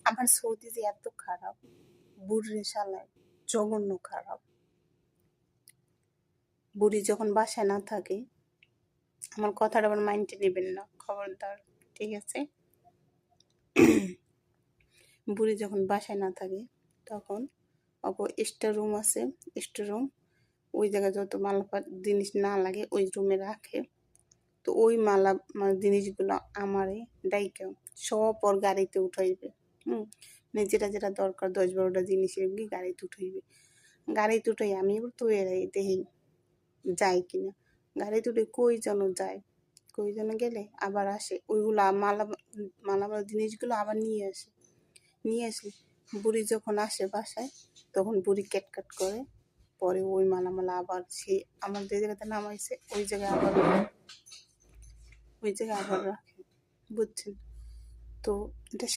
আমার সৌদি যে এত খারাপ, বুড়ির শালায় জঘন্য খারাপ। বুড়ি যখন বাসায় না থাকে, আমার কথাটা আবার মাইন্ডে নেবেন না, খবরদার, ঠিক আছে? বুড়ি যখন বাসায় না থাকে তখন স্টোর রুম আছে, স্টোর রুম, ওই জায়গায় যত মালাপাত জিনিস না লাগে ওই রুমে রাখে। তো ওই জিনিসগুলো আমারে ডাইকা সব ওর গাড়িতে উঠাইবে। যেটা যেটা দরকার 10-12টা জিনিস এগুলি গাড়িতে উঠাইবে। গাড়িতে উঠাই আমি এবার তো এরাই দেখি যায় কিনা। গাড়িতে উঠে কই যেন যায়, কই যেন গেলে আবার আসে, ওইগুলো মালামাল জিনিসগুলো আবার নিয়ে আসে। বুড়ি যখন আসে বাসায় তখন বুড়ি ক্যাটকাট করে, পরে ওই মালামাল আবার সে আমার যে জায়গাতে নামাইছে ওই জায়গায় আবার রাখে, বুঝছেন? তো এটা